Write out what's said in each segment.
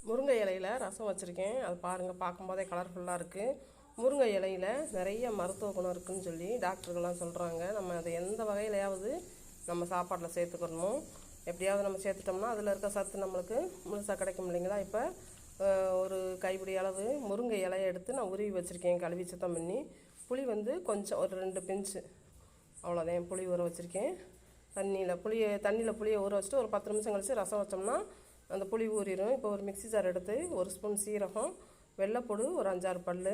முருங்கை இலையில் ரசம் வச்சுருக்கேன். அது பாருங்கள், பார்க்கும்போதே கலர்ஃபுல்லாக இருக்குது. முருங்கை இலையில் நிறைய மருத்துவ குணம் இருக்குதுன்னு சொல்லி டாக்டர்கள்லாம் சொல்கிறாங்க. நம்ம அதை எந்த வகையிலையாவது நம்ம சாப்பாட்டில் சேர்த்துக்கணும். எப்படியாவது நம்ம சேர்த்துட்டோம்னா அதில் இருக்க சத்து நம்மளுக்கு முழுசாக கிடைக்கும் இல்லைங்களா. இப்போ ஒரு கைப்பிடி அளவு முருங்கை இலையை எடுத்து நான் உருவி வச்சுருக்கேன், கழுவி சுத்தம் பண்ணி. புளி வந்து கொஞ்சம் ஒரு 2 பிஞ்சு அவ்வளோதான் புளி ஊற வச்சுருக்கேன். தண்ணியில் புளியை ஊற வச்சுட்டு ஒரு 10 நிமிஷம் கழித்து ரசம் வச்சோம்னா அந்த புளி ஊறிடும். இப்போ ஒரு மிக்ஸி ஜார் எடுத்து 1 ஸ்பூன் சீரகம், வெள்ளைப்பூடு ஒரு 5-6 பல்,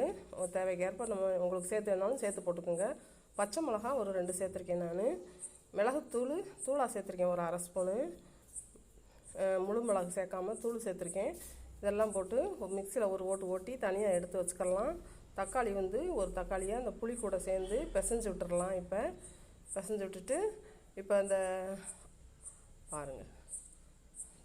தேவைக்கேற்ப நம்ம உங்களுக்கு சேர்த்து வேணாலும் சேர்த்து போட்டுக்கோங்க. பச்சை மிளகா ஒரு 2 சேர்த்துருக்கேன். நான் தூளாக சேர்த்துருக்கேன் ஒரு 1/2 ஸ்பூனு. முழு மிளகு சேர்க்காமல் தூள் சேர்த்துருக்கேன். இதெல்லாம் போட்டு மிக்சியில் ஒரு ஓட்டி தனியாக எடுத்து வச்சுக்கலாம். தக்காளி வந்து ஒரு தக்காளியை அந்த புளி கூட சேர்ந்து பிசைஞ்சு விட்டுடலாம். இப்போ பிசைஞ்சு விட்டுட்டு இப்போ அந்த பாருங்கள்,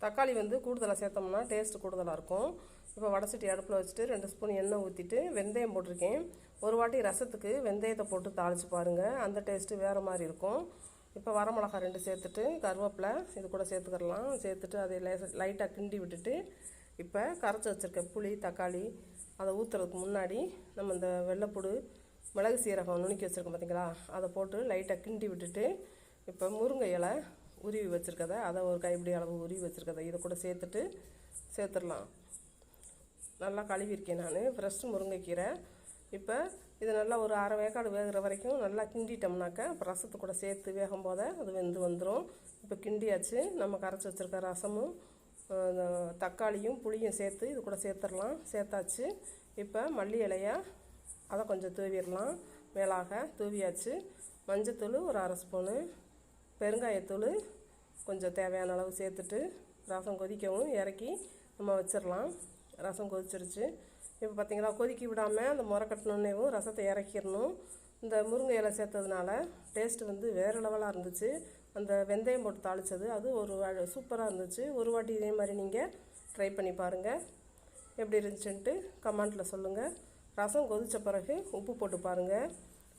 தக்காளி வந்து கூடுதலாக சேர்த்தோம்னா டேஸ்ட்டு கூடுதலாக இருக்கும். இப்போ வடசட்டி அடுப்பில் வச்சுட்டு 2 ஸ்பூன் எண்ணெய் ஊற்றிட்டு வெந்தயம் போட்டிருக்கேன். ஒரு வாட்டி ரசத்துக்கு வெந்தயத்தை போட்டு தாளித்து பாருங்கள், அந்த டேஸ்ட்டு வேறு மாதிரி இருக்கும். இப்போ வரமிளகா 2 சேர்த்துட்டு கருவேப்பிலை இது கூட சேர்த்துக்கலாம். சேர்த்துட்டு அதை லைட்டாக கிண்டி விட்டுட்டு இப்போ கரைச்சி வச்சுருக்க புளி தக்காளி அதை ஊற்றுறதுக்கு முன்னாடி நம்ம இந்த வெள்ளைப்பூடு மிளகு சீரகம் நுணுக்கி வச்சுருக்கோம் பார்த்தீங்களா, அதை போட்டு லைட்டாக கிண்டி விட்டுட்டு இப்போ முருங்கை இலை உருவி வச்சுருக்கதை அதை ஒரு கைப்பிடி அளவு உருவி வச்சுருக்கதை இதை கூட சேர்த்துடலாம். நல்லா கழுவிருக்கேன் நான், ஃப்ரெஷ் முருங்கைக்கீரை. இப்போ இது நல்லா ஒரு அரை வேக்காடு வேகிற வரைக்கும் நல்லா கிண்டிட்டோம்னாக்க இப்போ ரசத்து கூட சேர்த்து வேகும் போது அது வெந்து வந்துடும். இப்போ கிண்டியாச்சு. நம்ம கரைச்சி வச்சுருக்க ரசமும் தக்காளியும் புளியும் சேர்த்து இது கூட சேர்த்தாச்சு. இப்போ மல்லி இலையை அதை கொஞ்சம் தூவிடலாம். மேலாக தூவியாச்சு. மஞ்சத்தூள் ஒரு 1/2 ஸ்பூனு, பெருங்காயத்தூள் கொஞ்சம் தேவையான அளவு சேர்த்துட்டு ரசம் கொதிக்கவும் இறக்கி நம்ம வச்சிடலாம். ரசம் கொதிச்சிருச்சு. இப்போ பார்த்திங்களா, கொதிக்க விடாமல் அந்த முறை கட்டணுன்னேவும் ரசத்தை இறக்கிடணும். இந்த முருங்கை இலை சேர்த்ததுனால டேஸ்ட்டு வந்து வேறு லெவலாக இருந்துச்சு. அந்த வெந்தயம் போட்டு தாளித்தது அது ஒரு சூப்பராக இருந்துச்சு. ஒரு வாட்டி இதே மாதிரி நீங்கள் ட்ரை பண்ணி பாருங்கள். எப்படி இருந்துச்சுன்ட்டு கமெண்ட்டில் சொல்லுங்கள். ரசம் கொதித்த பிறகு உப்பு போட்டு பாருங்கள்.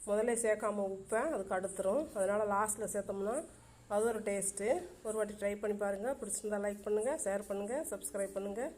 முதல்ல சேர்க்காமல் உப்பை அதுக்கு அடுத்துரும். அதனால் லாஸ்ட்டில் சேர்த்தோம்னா அது ஒரு டேஸ்ட்டு. ஒரு வாட்டி ட்ரை பண்ணி பாருங்கள். பிடிச்சிருந்தா லைக் பண்ணுங்கள், ஷேர் பண்ணுங்கள், சப்ஸ்கிரைப் பண்ணுங்கள்.